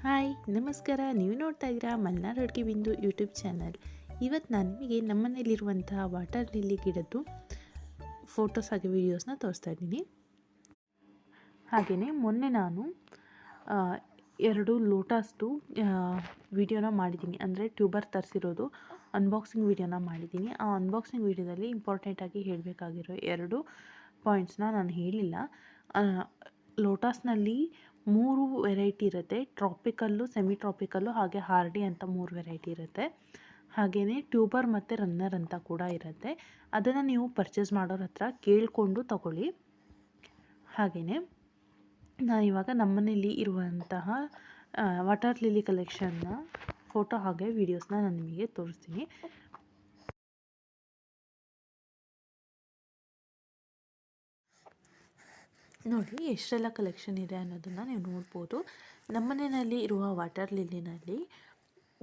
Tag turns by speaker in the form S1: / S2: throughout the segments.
S1: Hi ನಮಸ್ಕಾರ. ನೀವು ನೋಡ್ತಾ ಇದ್ದೀರಾ ಮಲ್ನಾಡ್ ಅಡುಗೆ ಬಿಂದು ಯೂಟ್ಯೂಬ್ ಚಾನಲ್. ಇವತ್ತು ನಾನು ನಿಮಗೆ ನಮ್ಮನೇಲಿರುವಂತಹ ವಾಟರ್ ಲಿಲ್ಲಿ ಗಿಡದ್ದು ಫೋಟೋಸ್ ಹಾಗೆ ವೀಡಿಯೋಸ್ನ ತೋರಿಸ್ತಾ ಇದ್ದೀನಿ. ಹಾಗೆಯೇ ಮೊನ್ನೆ ನಾನು 2 ಲೋಟಸ್ದು ವಿಡಿಯೋನ ಮಾಡಿದ್ದೀನಿ. ಅಂದರೆ ಟ್ಯೂಬರ್ ತರಿಸಿರೋದು ಅನ್ಬಾಕ್ಸಿಂಗ್ ವಿಡಿಯೋನ ಮಾಡಿದ್ದೀನಿ. ಆ ಅನ್ಬಾಕ್ಸಿಂಗ್ ವಿಡಿಯೋದಲ್ಲಿ ಇಂಪಾರ್ಟೆಂಟಾಗಿ ಹೇಳಬೇಕಾಗಿರೋ 2 ಪಾಯಿಂಟ್ಸ್ನ ನಾನು ಹೇಳಿಲ್ಲ. ಲೋಟಸ್ನಲ್ಲಿ 3 ವೆರೈಟಿ ಇರುತ್ತೆ. ಟ್ರಾಪಿಕಲ್ಲು, ಸೆಮಿ ಟ್ರಾಪಿಕಲ್ಲು ಹಾಗೆ ಹಾರ್ಡಿ ಅಂತ 3 ವೆರೈಟಿ ಇರುತ್ತೆ. ಹಾಗೆಯೇ ಟ್ಯೂಬರ್ ಮತ್ತು ರನ್ನರ್ ಅಂತ ಕೂಡ ಇರುತ್ತೆ. ಅದನ್ನು ನೀವು ಪರ್ಚೇಸ್ ಮಾಡೋರ ಹತ್ರ ಕೇಳಿಕೊಂಡು ತಗೊಳ್ಳಿ. ಹಾಗೆಯೇ ನಾನಿವಾಗ ನಮ್ಮನೇಲಿ ಇರುವಂತಹ ವಾಟರ್ ಲಿಲಿ ಕಲೆಕ್ಷನ್ನ ಫೋಟೋ ಹಾಗೆ ವೀಡಿಯೋಸ್ನ ನಾನು ನಿಮಗೆ ತೋರಿಸ್ತೀನಿ. ನೋಡಿ ಎಷ್ಟೆಲ್ಲ ಕಲೆಕ್ಷನ್ ಇದೆ ಅನ್ನೋದನ್ನು ನೀವು ನೋಡ್ಬೋದು. ನಮ್ಮನೆಯಲ್ಲಿ ಇರುವ ವಾಟರ್ ಲಿಲ್ಲಿನಲ್ಲಿ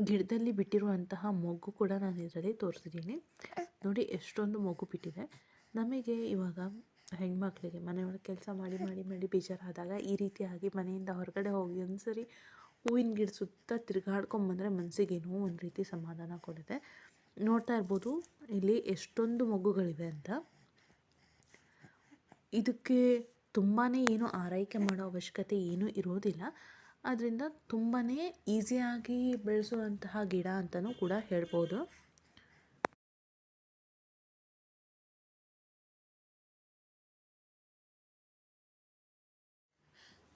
S1: ಗಿಡದಲ್ಲಿ ಬಿಟ್ಟಿರುವಂತಹ ಮೊಗ್ಗು ಕೂಡ ನಾನು ಇದರಲ್ಲಿ ತೋರಿಸಿದ್ದೀನಿ. ನೋಡಿ ಎಷ್ಟೊಂದು ಮೊಗ್ಗು ಬಿಟ್ಟಿದೆ. ನಮಗೆ ಇವಾಗ ಹೆಣ್ಮಕ್ಳಿಗೆ ಮನೆಯೊಳಗೆ ಕೆಲಸ ಮಾಡಿ ಮಾಡಿ ಮಾಡಿ ಬೇಜಾರಾದಾಗ ಈ ರೀತಿಯಾಗಿ ಮನೆಯಿಂದ ಹೊರಗಡೆ ಹೋಗಿ ಒಂದ್ಸರಿ ಹೂವಿನ ಗಿಡ ಸುತ್ತ ತಿರುಗಾಡ್ಕೊಂಬಂದರೆ ಮನಸ್ಸಿಗೇನೋ ಒಂದು ರೀತಿ ಸಮಾಧಾನ ಕೊಡುತ್ತೆ. ನೋಡ್ತಾ ಇರ್ಬೋದು ಇಲ್ಲಿ ಎಷ್ಟೊಂದು ಮೊಗ್ಗುಗಳಿವೆ ಅಂತ. ಇದಕ್ಕೆ ತುಂಬಾ ಏನು ಆರೈಕೆ ಮಾಡೋ ಅವಶ್ಯಕತೆ ಏನೂ ಇರೋದಿಲ್ಲ. ಆದ್ದರಿಂದ ತುಂಬಾ ಈಸಿಯಾಗಿ ಬೆಳೆಸುವಂತಹ ಗಿಡ ಅಂತಲೂ ಕೂಡ ಹೇಳ್ಬೋದು.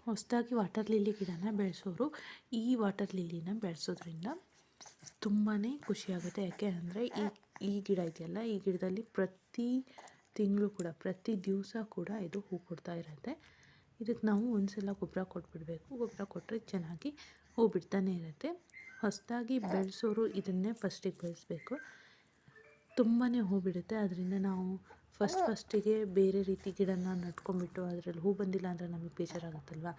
S1: ಹೊಸದಾಗಿ ವಾಟರ್ ಲಿಲ್ಲಿ ಗಿಡನ ಬೆಳೆಸೋರು ಈ ವಾಟರ್ ಲಿಲ್ಲಿನ ಬೆಳೆಸೋದ್ರಿಂದ ತುಂಬಾ ಖುಷಿಯಾಗುತ್ತೆ. ಯಾಕೆ ಅಂದರೆ ಈ ಗಿಡ ಇದೆಯಲ್ಲ, ಈ ಗಿಡದಲ್ಲಿ ಪ್ರತಿ ತಿಂಗಳು ಕೂಡ ಪ್ರತಿ ದಿವಸ ಕೂಡ ಇದು ಹೂ ಕೊಡ್ತಾ ಇರುತ್ತೆ. ಇದಕ್ಕೆ ನಾವು ಒಂದ್ಸಲ ಗೊಬ್ಬರ ಕೊಟ್ಬಿಡಬೇಕು. ಗೊಬ್ಬರ ಕೊಟ್ಟರೆ ಚೆನ್ನಾಗಿ ಹೂ ಬಿಡ್ತಾನೆ ಇರುತ್ತೆ. ಹೊಸದಾಗಿ ಬೆಳೆಸೋರು ಇದನ್ನೇ ಫಸ್ಟಿಗೆ ಬೆಳೆಸಬೇಕು. ತುಂಬಾ ಹೂ ಬಿಡುತ್ತೆ. ಅದರಿಂದ ನಾವು ಫಸ್ಟಿಗೆ ಬೇರೆ ರೀತಿ ಗಿಡನ ನಟ್ಕೊಂಡ್ಬಿಟ್ಟು ಅದರಲ್ಲಿ ಹೂ ಬಂದಿಲ್ಲ ಅಂದರೆ ನಮಗೆ ಬೇಜಾರಾಗುತ್ತಲ್ವ.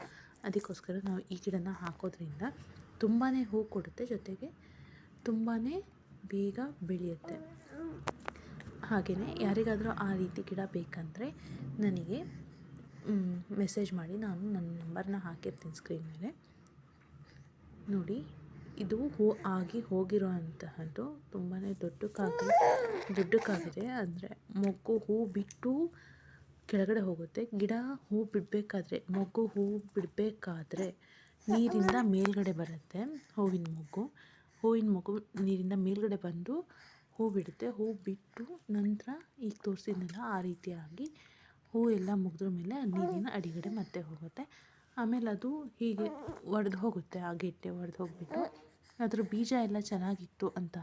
S1: ಅದಕ್ಕೋಸ್ಕರ ನಾವು ಈ ಗಿಡನ ಹಾಕೋದ್ರಿಂದ ತುಂಬಾ ಹೂ ಕೊಡುತ್ತೆ, ಜೊತೆಗೆ ತುಂಬಾ ಬೇಗ ಬೆಳೆಯುತ್ತೆ. ಹಾಗೆಯೇ ಯಾರಿಗಾದರೂ ಆ ರೀತಿ ಗಿಡ ಬೇಕಂದರೆ ನನಗೆ ಮೆಸೇಜ್ ಮಾಡಿ. ನಾನು ನನ್ನ ನಂಬರ್ನ ಹಾಕಿರ್ತೀನಿ ಸ್ಕ್ರೀನ್ ಮೇಲೆ. ನೋಡಿ ಇದು ಹೂ ಆಗಿ ಹೋಗಿರೋ ಅಂತಹದ್ದು ತುಂಬಾ ದೊಡ್ಡಕ್ಕಾಗಿದೆ. ಅಂದರೆ ಮೊಗ್ಗು ಹೂ ಬಿಟ್ಟು ಕೆಳಗಡೆ ಹೋಗುತ್ತೆ. ಗಿಡ ಹೂ ಬಿಡಬೇಕಾದ್ರೆ, ಮೊಗ್ಗು ಹೂ ಬಿಡಬೇಕಾದ್ರೆ ನೀರಿಂದ ಮೇಲ್ಗಡೆ ಬರುತ್ತೆ. ಹೂವಿನ ಮೊಗ್ಗು ನೀರಿಂದ ಮೇಲ್ಗಡೆ ಬಂದು ಹೂ ಬಿಡುತ್ತೆ. ಹೂ ಬಿಟ್ಟು ನಂತರ ಈಗ ತೋರಿಸಿದ್ನಲ್ಲ ಆ ರೀತಿಯಾಗಿ ಹೂ ಎಲ್ಲ ಮುಗಿದ್ರ ಮೇಲೆ ನೀರಿನ ಅಡಿಗಡೆ ಮತ್ತೆ ಹೋಗುತ್ತೆ. ಆಮೇಲೆ ಅದು ಹೀಗೆ ಒಡೆದು ಹೋಗುತ್ತೆ. ಆ ಗೆಡ್ಡೆ ಒಡೆದು ಹೋಗಿಬಿಟ್ಟು ಅದ್ರ ಬೀಜ ಎಲ್ಲ ಚೆನ್ನಾಗಿತ್ತು ಅಂತ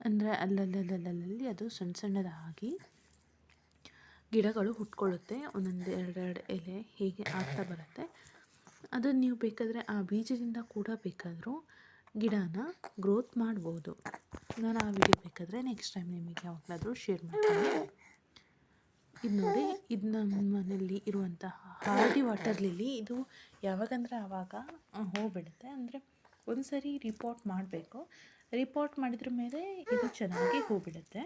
S1: ಅಂದರೆ ಅಲ್ಲಲ್ಲಿ ಅದು ಸಣ್ಣದಾಗಿ ಗಿಡಗಳು ಹುಟ್ಕೊಳ್ಳುತ್ತೆ. ಒಂದೊಂದು 2 ಎಲೆ ಹೀಗೆ ಆಗ್ತಾ ಬರುತ್ತೆ. ಅದನ್ನು ನೀವು ಬೇಕಾದರೆ ಆ ಬೀಜದಿಂದ ಕೂಡ ಬೇಕಾದರೂ ಗಿಡನ ಗ್ರೋತ್ ಮಾಡ್ಬೋದು. ನಾನು ಆ ವಿಡಿಯೋ ಬೇಕಾದರೆ ನೆಕ್ಸ್ಟ್ ಟೈಮ್ ನಿಮಗೆ ಯಾವಾಗಲಾದರೂ ಶೇರ್ ಮಾಡ್ತೀನಿ. ಇದು ನೋಡಿ, ಇದು ನಮ್ಮ ಮನೆಯಲ್ಲಿ ಇರುವಂತಹ ಹಾರ್ಡಿ ವಾಟರ್ ಲಿಲ್ಲಿ. ಇದು ಯಾವಾಗಂದರೆ ಆವಾಗ ಹೂ ಬಿಡುತ್ತೆ. ಅಂದರೆ ಒಂದು ಸರಿ ರಿಪೋರ್ಟ್ ಮಾಡಬೇಕು. ರಿಪೋರ್ಟ್ ಮಾಡಿದ್ರ ಮೇಲೆ ಇದು ಚೆನ್ನಾಗಿ ಹೂ ಬಿಡುತ್ತೆ.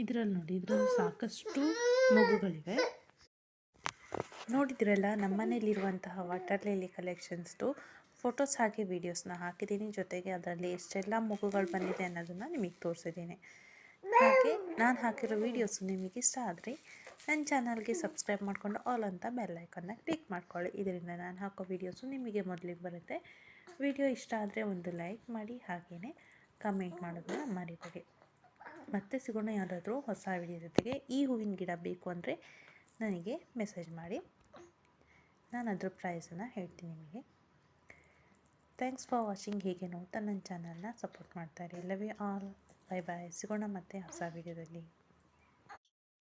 S1: ಇದರಲ್ಲಿ ಸಾಕಷ್ಟು ಮೊಗ್ಗುಗಳಿವೆ. ನೋಡಿದ್ರಲ್ಲ, ನಮ್ಮನೇಲಿರುವಂತಹ ವಾಟರ್ ಲಿಲ್ಲಿ ಕಲೆಕ್ಷನ್ಸ್ದು ಫೋಟೋಸ್ ಹಾಗೆ ವೀಡಿಯೋಸ್ನ ಹಾಕಿದ್ದೀನಿ. ಜೊತೆಗೆ ಅದರಲ್ಲಿ ಎಷ್ಟೆಲ್ಲ ಮೊಗ್ಗುಗಳು ಬಂದಿದೆ ಅನ್ನೋದನ್ನು ನಿಮಗೆ ತೋರಿಸಿದ್ದೀನಿ. ಹಾಗೆ ನಾನು ಹಾಕಿರೋ ವೀಡಿಯೋಸು ನಿಮಗೆ ಇಷ್ಟ ಆದರೆ ನನ್ನ ಚಾನಲ್ಗೆ ಸಬ್ಸ್ಕ್ರೈಬ್ ಮಾಡಿಕೊಂಡು ಆಲ್ ಅಂತ ಬೆಲ್ ಐಕನ್ನ ಕ್ಲಿಕ್ ಮಾಡ್ಕೊಳ್ಳಿ. ಇದರಿಂದ ನಾನು ಹಾಕೋ ವೀಡಿಯೋಸು ನಿಮಗೆ ಮೊದಲಿಗೆ ಬರುತ್ತೆ. ವಿಡಿಯೋ ಇಷ್ಟ ಆದರೆ ಒಂದು ಲೈಕ್ ಮಾಡಿ, ಹಾಗೆಯೇ ಕಮೆಂಟ್ ಮಾಡೋದನ್ನ ಮರಿಬೇಡಿ. ಮತ್ತೆ ಸಿಗೋಣ ಯಾವುದಾದ್ರೂ ಹೊಸ ವಿಡಿಯೋ ಜೊತೆಗೆ. ಈ ಹೂವಿನ ಗಿಡ ಬೇಕು ಅಂದರೆ ನನಗೆ ಮೆಸೇಜ್ ಮಾಡಿ, ನಾನು ಅದ್ರ ಪ್ರೈಸನ್ನು ಹೇಳ್ತೀನಿ ನಿಮಗೆ. Thanks for watching. ಹೀಗೆ ನೋಡ್ತಾ ನನ್ನ ಚಾನಲ್ನ ಸಪೋರ್ಟ್ ಮಾಡ್ತಾರೆ. Love you all. Bye bye. ಸಿಗೋಣ ಮತ್ತೆ ಹೊಸ ವಿಡಿಯೋದಲ್ಲಿ.